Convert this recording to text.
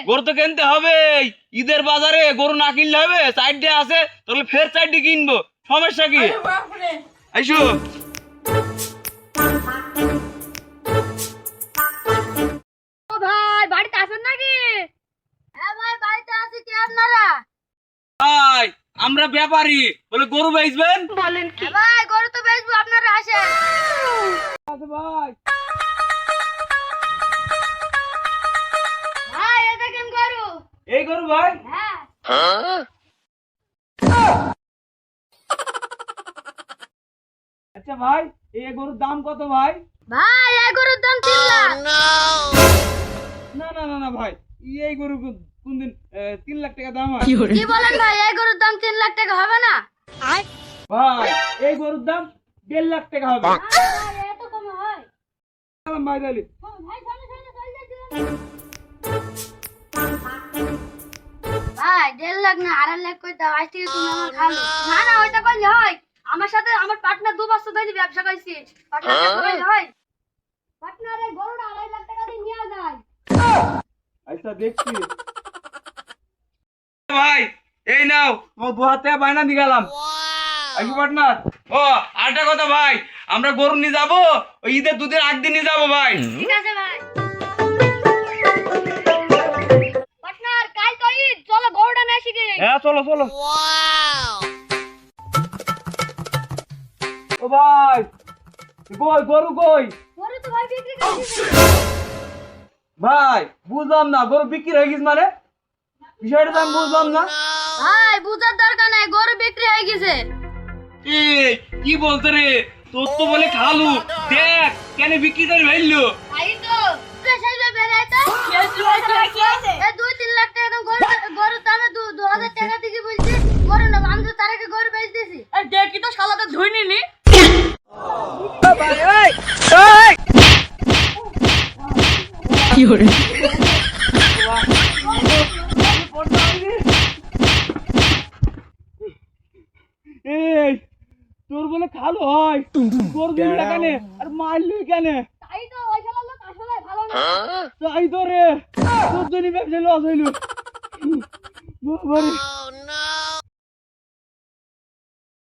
গরু তো কিনতে হবে। ঈদের বাজারে গরু না কিনলে হবে? চারটে আছে, তাহলে ফের চারটে কিনবো, সমস্যা কি? আইসো। ও ভাই, বাড়িতে আছেন নাকি? হ্যাঁ ভাই, বাড়িতে আছি। কে আপনারা? ভাই আমরা ব্যাপারী, বলে গরু বেচবেন? বলেন কি? ভাই গরু তো বেচবো, আপনারা আসেন। ভাই ভাই এই দেখেন গরু। এই গরু ভাই? হ্যাঁ। আচ্ছা ভাই, এই গরুর দাম কত ভাই? ভাই এই গরুর দাম 3 লাখ। না না না না ভাই, এই গরু কোনদিন 3 লাখ টাকা দাম হয়? কি বলেন ভাই, এই গরুর দাম 3 লাখ টাকা হবে না? ভাই এই গরুর দাম 1.5 লাখ টাকা হবে। ভাই এত কম হয়? ভাই তাহলে ভাই সামনে সামনে চলে যাচ্ছে। ভাই 1.5 লাখ না 2.5 লাখ কই দাও, আজ থেকে তুমি আমার খালো। না না ওইটা কইলে হয়? আমার সাথে আমার পার্টনার 2 বছর ধরে ব্যবসা করছে। পার্টনার কইলে হয়? পার্টনার এই গরুটা 2.5 লাখ টাকা দিয়ে নিয়ে যায়। আচ্ছা দেখছি। ভাই এই নাও, তোমার 2 হাজার টাকা বায়না দিয়ে গেলাম। আইসো পার্টনার। ও আরেকটা কথা ভাই, আমরা গরু নিয়ে যাবো, ওই ঈদের দুদিন আগ দিন নিয়ে যাবো ভাই। ঠিক আছে ভাই। পার্টনার কাল তো ঈদ, চলো গরুটা নিয়ে আসি গে। হ্যাঁ চলো চলো। ও ভাই কই গরু কই? গরু তো ভাই বিক্রি করে দিয়েছে। ভাই বুঝলাম না, গরু বিক্রি হয়ে গেছে মানে? বিষয়টা তো আমি বুঝলাম না। ভাই বুঝার দরকার নাই, গরু বিক্রি হয়ে গেছে। এই কি বলতে রে, তোর তো বলে খালু, দেখ কেন বিক্রি করে ফেললো। তাই তো শেষে বেরাই তো কি আছে? এই 2-3 লাখ টাকা দাম গরুর দামে 2,000 টাকা দিকে বলছি। গরু না, আমি তো তার আগে গরু বেচ দিয়েছি। এই দেখি তো শালাটা ধুই নিনি। এই তোর বলে খালু হয়, গরু দিলি কেন আর মারলি কেন? তাই তো ওই শালা লোক আসলে ভালো না। তাই তো রে, তোর জন্য ব্যবসা লস হইল। বাবারে।